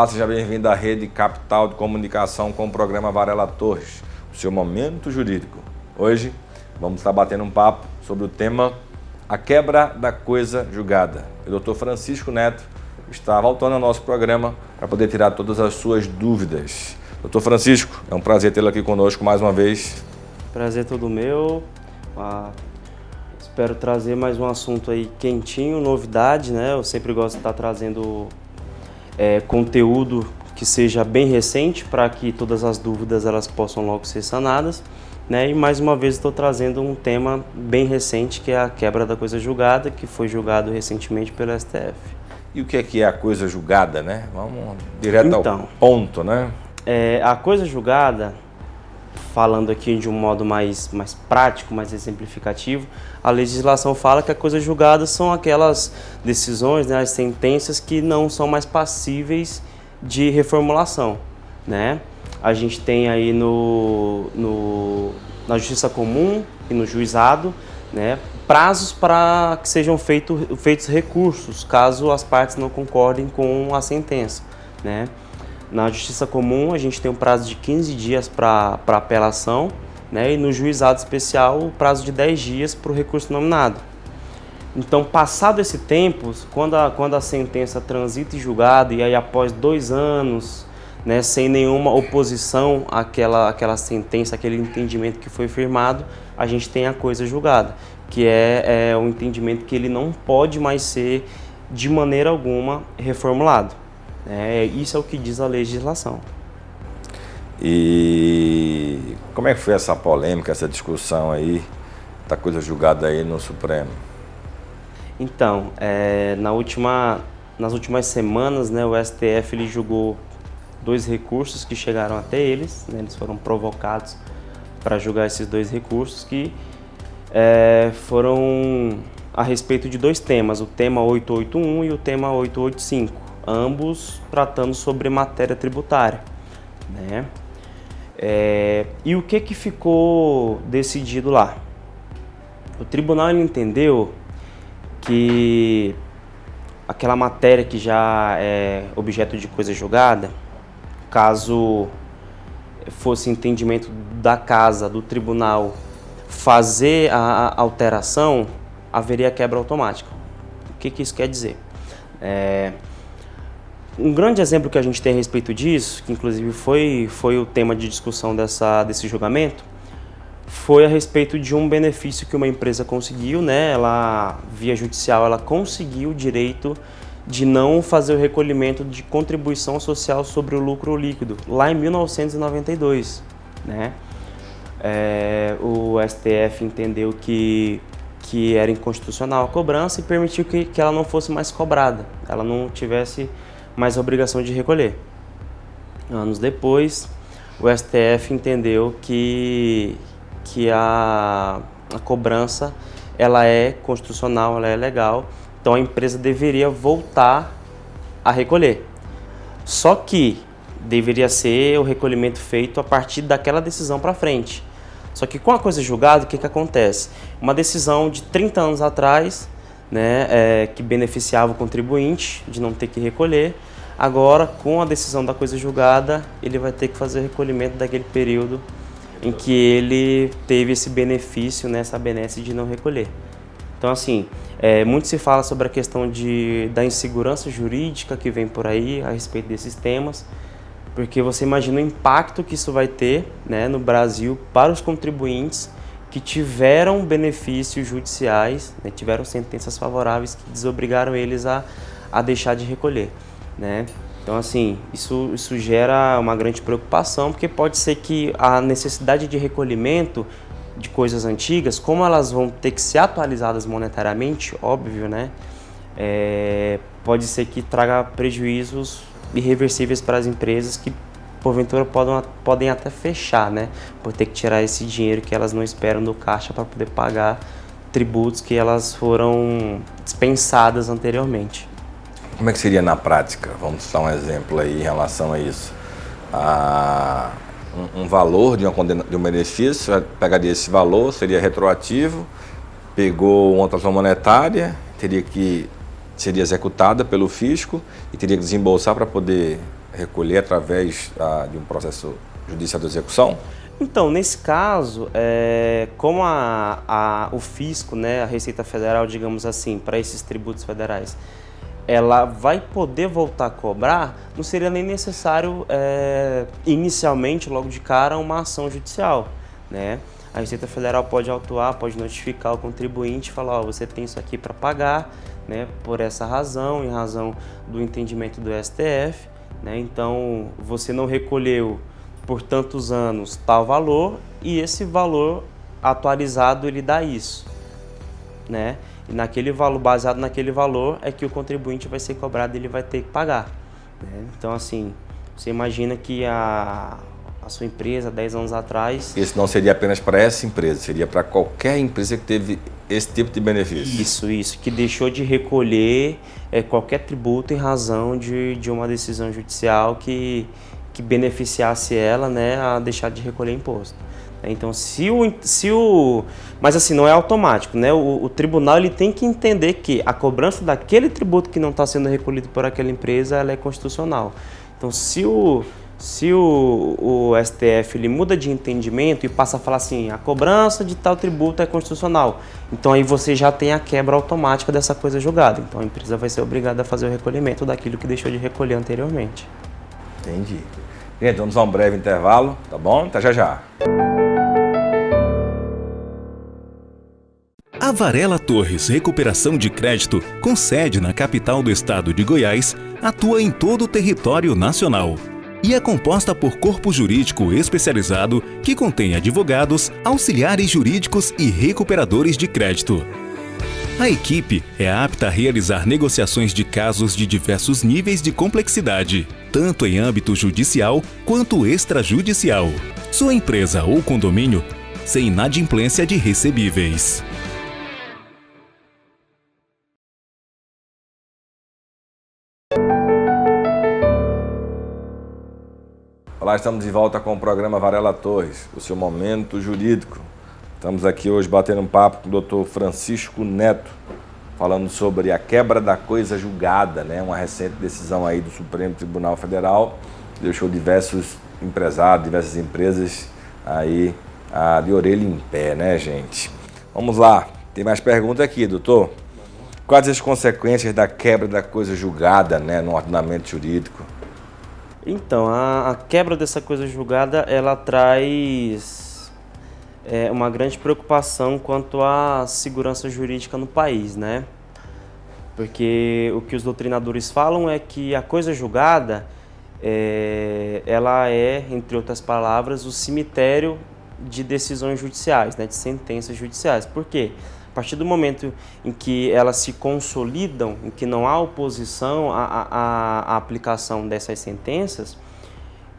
Olá, seja bem-vindo à Rede Capital de Comunicação com o programa Varela Torres, o seu momento jurídico. Hoje vamos estar batendo um papo sobre o tema A Quebra da Coisa Julgada. O Dr. Francisco Neto está voltando ao nosso programa para poder tirar todas as suas dúvidas. Dr. Francisco, é um prazer tê-lo aqui conosco mais uma vez. Prazer todo meu. Espero trazer mais um assunto aí quentinho, novidade, né? Eu sempre gosto de estar trazendo conteúdo que seja bem recente para que todas as dúvidas elas possam logo ser sanadas, né? E mais uma vez estou trazendo um tema bem recente, que é a quebra da coisa julgada, que foi julgado recentemente pelo STF. E o que é a coisa julgada, né? Vamos direto ao ponto, né? A coisa julgada, falando aqui de um modo mais prático, mais exemplificativo, a legislação fala que a coisa julgada são aquelas decisões, né, as sentenças que não são mais passíveis de reformulação, né? A gente tem aí na Justiça Comum e no Juizado, né, prazos para que sejam feitos recursos, caso as partes não concordem com a sentença, né? Na Justiça Comum, a gente tem um prazo de 15 dias para apelação, né? E no Juizado Especial, o prazo de 10 dias para o recurso nominado. Então, passado esse tempo, quando a sentença transita em julgado, e aí após 2 anos, né, sem nenhuma oposição àquela sentença, aquele entendimento que foi firmado, a gente tem a coisa julgada, que é o entendimento que ele não pode mais ser, de maneira alguma, reformulado. Isso é o que diz a legislação. E como é que foi essa polêmica, essa discussão aí, da coisa julgada aí no Supremo? Então, nas últimas semanas, né, o STF ele julgou 2 recursos que chegaram até eles, né, eles foram provocados para julgar esses 2 recursos que foram a respeito de 2 temas, o tema 881 e o tema 885. Ambos tratando sobre matéria tributária, né? E o que ficou decidido lá? O tribunal ele entendeu que aquela matéria que já é objeto de coisa julgada, caso fosse entendimento da casa, do tribunal, fazer a alteração, haveria quebra automática. O que isso quer dizer? Um grande exemplo que a gente tem a respeito disso, que inclusive foi o tema de discussão desse julgamento, foi a respeito de um benefício que uma empresa conseguiu, né? Ela, via judicial, ela conseguiu o direito de não fazer o recolhimento de contribuição social sobre o lucro líquido, lá em 1992, né? O STF entendeu que era inconstitucional a cobrança e permitiu que ela não fosse mais cobrada, ela não tivesse mais a obrigação de recolher. Anos depois, o STF entendeu que a cobrança ela é constitucional, ela é legal, então a empresa deveria voltar a recolher. Só que deveria ser o recolhimento feito a partir daquela decisão para frente. Só que com a coisa julgada, o que acontece? Uma decisão de 30 anos atrás, né, que beneficiava o contribuinte de não ter que recolher. Agora, com a decisão da coisa julgada, ele vai ter que fazer o recolhimento daquele período em que ele teve esse benefício, né, essa benesse de não recolher. Então, assim, muito se fala sobre a questão da insegurança jurídica que vem por aí a respeito desses temas, porque você imagina o impacto que isso vai ter, né, no Brasil para os contribuintes que tiveram benefícios judiciais, né, tiveram sentenças favoráveis que desobrigaram eles a deixar de recolher, né? Então, assim, isso gera uma grande preocupação, porque pode ser que a necessidade de recolhimento de coisas antigas, como elas vão ter que ser atualizadas monetariamente, óbvio, né? Pode ser que traga prejuízos irreversíveis para as empresas que porventura podem até fechar, né? Por ter que tirar esse dinheiro que elas não esperam do caixa para poder pagar tributos que elas foram dispensadas anteriormente. Como é que seria na prática? Vamos dar um exemplo aí em relação a isso. Um valor de um benefício, pegaria esse valor, seria retroativo, pegou uma atração monetária, seria executada pelo fisco e teria que desembolsar para poder recolher através de um processo judicial de execução? Então, nesse caso, como o fisco, né, a Receita Federal, digamos assim, para esses tributos federais, ela vai poder voltar a cobrar, não seria nem necessário, inicialmente, logo de cara, uma ação judicial, né? A Receita Federal pode autuar, pode notificar o contribuinte e falar, ó, você tem isso aqui para pagar, né, por essa razão, em razão do entendimento do STF, né? Então, você não recolheu por tantos anos tal valor e esse valor atualizado ele dá isso, né? E naquele valor, baseado naquele valor é que o contribuinte vai ser cobrado e ele vai ter que pagar, né? Então assim, você imagina que a sua empresa 10 anos atrás... Isso não seria apenas para essa empresa, seria para qualquer empresa que teve esse tipo de benefício. Isso, que deixou de recolher qualquer tributo em razão de uma decisão judicial que beneficiasse ela, né, a deixar de recolher imposto. Então, mas assim, não é automático, né? O tribunal ele tem que entender que a cobrança daquele tributo que não está sendo recolhido por aquela empresa, ela é constitucional. Então, se o STF ele muda de entendimento e passa a falar assim, a cobrança de tal tributo é constitucional, então aí você já tem a quebra automática dessa coisa julgada. Então, a empresa vai ser obrigada a fazer o recolhimento daquilo que deixou de recolher anteriormente. Entendi. Gente, vamos a um breve intervalo, tá bom? Até já já. A Varela Torres Recuperação de Crédito, com sede na capital do estado de Goiás, atua em todo o território nacional e é composta por corpo jurídico especializado que contém advogados, auxiliares jurídicos e recuperadores de crédito. A equipe é apta a realizar negociações de casos de diversos níveis de complexidade, tanto em âmbito judicial quanto extrajudicial. Sua empresa ou condomínio sem inadimplência de recebíveis. Olá, estamos de volta com o programa Varela Torres, o seu momento jurídico. Estamos aqui hoje batendo um papo com o Dr. Francisco Neto, falando sobre a quebra da coisa julgada, né? Uma recente decisão aí do Supremo Tribunal Federal, que deixou diversos empresários, diversas empresas aí de orelha em pé, né, gente? Vamos lá, tem mais perguntas aqui, doutor. Quais as consequências da quebra da coisa julgada, né, no ordenamento jurídico? Então, a quebra dessa coisa julgada, ela traz uma grande preocupação quanto à segurança jurídica no país, né? Porque o que os doutrinadores falam é que a coisa julgada, ela é, entre outras palavras, o cemitério de decisões judiciais, né, de sentenças judiciais. Por quê? A partir do momento em que elas se consolidam, em que não há oposição à aplicação dessas sentenças,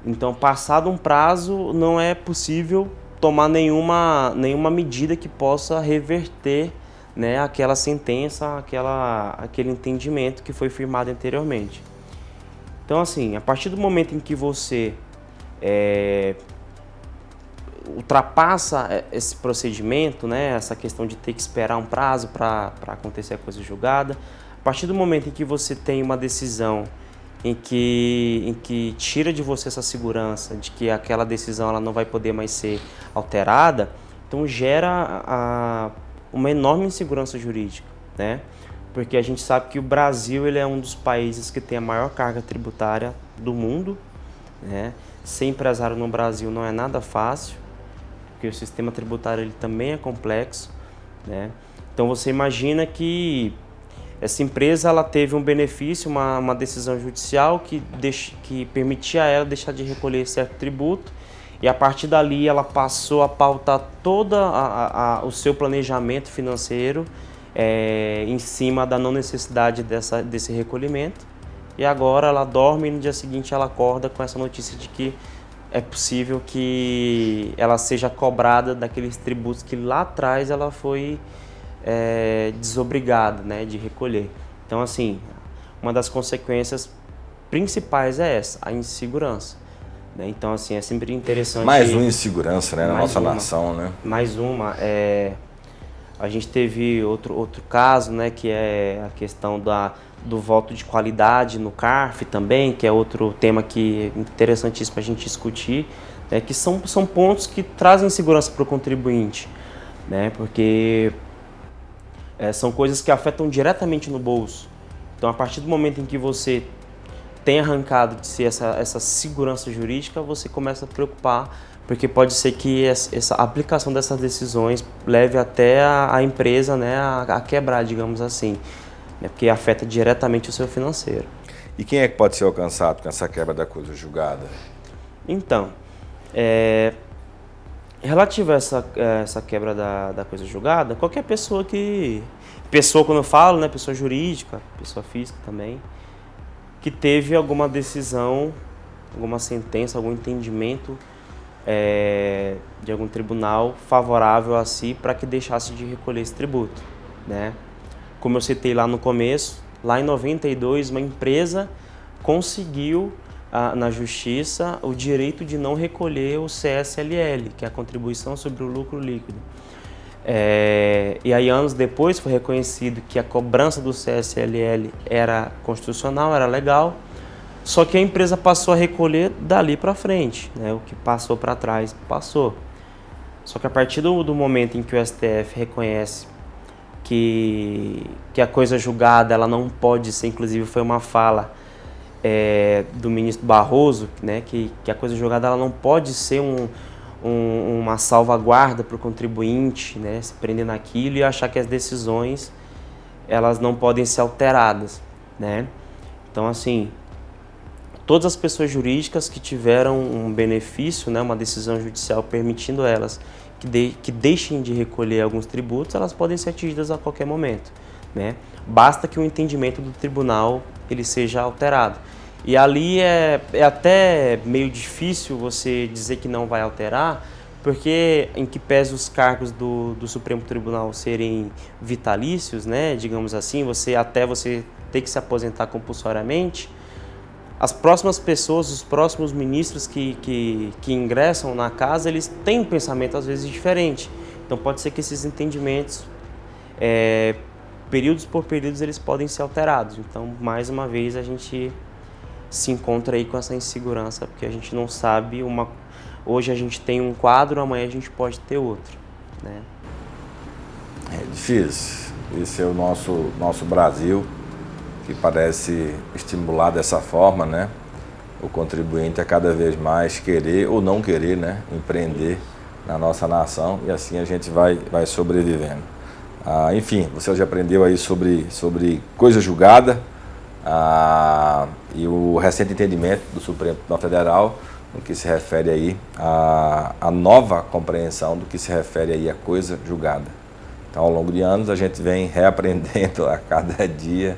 então, passado um prazo, não é possível tomar nenhuma medida que possa reverter, né, aquela sentença, aquele entendimento que foi firmado anteriormente. Então, assim, a partir do momento em que você ultrapassa esse procedimento, né, essa questão de ter que esperar um prazo para acontecer a coisa julgada, a partir do momento em que você tem uma decisão em que tira de você essa segurança de que aquela decisão ela não vai poder mais ser alterada, então gera uma enorme insegurança jurídica, né? Porque a gente sabe que o Brasil ele é um dos países que tem a maior carga tributária do mundo, né? Ser empresário no Brasil não é nada fácil, porque o sistema tributário ele também é complexo, né? Então você imagina que essa empresa ela teve um benefício, uma decisão judicial que permitia a ela deixar de recolher certo tributo, e a partir dali ela passou a pautar todo o seu planejamento financeiro em cima da não necessidade desse recolhimento, e agora ela dorme e no dia seguinte ela acorda com essa notícia de que é possível que ela seja cobrada daqueles tributos que lá atrás ela foi desobrigada, né, de recolher. Então, assim, uma das consequências principais é essa, a insegurança, né? Então, assim, é sempre interessante... Mais uma insegurança, né, na nossa nação, né? Mais uma. A gente teve outro caso, né, que é a questão do voto de qualidade no CARF também, que é outro tema que é interessantíssimo para a gente discutir, né, que são pontos que trazem segurança para o contribuinte, né, porque são coisas que afetam diretamente no bolso. Então, a partir do momento em que você tem arrancado de si essa segurança jurídica, você começa a preocupar, porque pode ser que essa aplicação dessas decisões leve até a empresa, né, a quebrar, digamos assim, né, porque afeta diretamente o seu financeiro. E quem é que pode ser alcançado com essa quebra da coisa julgada? Então, relativo a essa quebra da coisa julgada, qualquer pessoa quando eu falo, né, pessoa jurídica, pessoa física também, que teve alguma decisão, alguma sentença, algum entendimento de algum tribunal favorável a si para que deixasse de recolher esse tributo, né? Como eu citei lá no começo, lá em 92, uma empresa conseguiu na justiça o direito de não recolher o CSLL, que é a contribuição sobre o lucro líquido. E aí, anos depois, foi reconhecido que a cobrança do CSLL era constitucional, era legal, só que a empresa passou a recolher dali para frente, né? O que passou para trás, passou. Só que a partir do momento em que o STF reconhece que a coisa julgada ela não pode ser, inclusive foi uma fala do ministro Barroso, né? Que a coisa julgada ela não pode ser uma salvaguarda para o contribuinte, né, se prender naquilo e achar que as decisões elas não podem ser alteradas, né? Então, assim, todas as pessoas jurídicas que tiveram um benefício, né, uma decisão judicial permitindo elas que deixem de recolher alguns tributos, elas podem ser atingidas a qualquer momento, né? Basta que o entendimento do tribunal ele seja alterado. E ali é até meio difícil você dizer que não vai alterar, porque em que pese os cargos do Supremo Tribunal serem vitalícios, né, digamos assim, você ter que se aposentar compulsoriamente, as próximas pessoas, os próximos ministros que ingressam na casa, eles têm um pensamento às vezes diferente. Então pode ser que esses entendimentos, períodos por períodos, eles podem ser alterados. Então, mais uma vez, a gente se encontra aí com essa insegurança, porque a gente não sabe, hoje a gente tem um quadro, amanhã a gente pode ter outro, né? É difícil. Esse é o nosso Brasil, que parece estimular dessa forma, né? O contribuinte a cada vez mais querer ou não querer, né, empreender na nossa nação, e assim a gente vai sobrevivendo. Enfim, você já aprendeu aí sobre coisa julgada, e o recente entendimento do Supremo Tribunal Federal no que se refere aí à nova compreensão do que se refere aí à coisa julgada. Então, ao longo de anos, a gente vem reaprendendo a cada dia,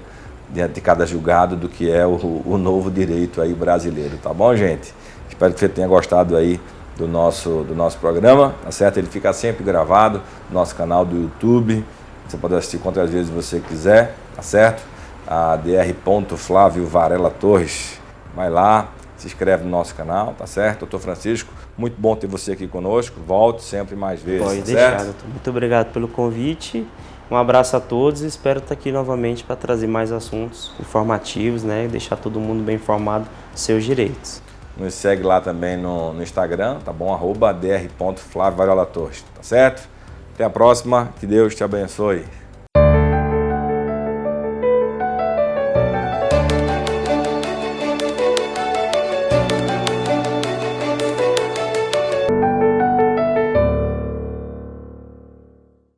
diante de cada julgado, do que é o novo direito aí brasileiro, tá bom, gente? Espero que você tenha gostado aí do nosso programa, tá certo? Ele fica sempre gravado no nosso canal do YouTube, você pode assistir quantas vezes você quiser, tá certo? A Dr. Flávio Varela Torres, vai lá, se inscreve no nosso canal, tá certo? Doutor Francisco, muito bom ter você aqui conosco, volte sempre mais vezes, pode tá deixar, certo? doutor. Muito obrigado pelo convite, um abraço a todos e espero estar aqui novamente para trazer mais assuntos informativos, né? Deixar todo mundo bem informado dos seus direitos. Nos segue lá também no Instagram, tá bom? @Dr. Flávio Varela Torres, tá certo? Até a próxima, que Deus te abençoe.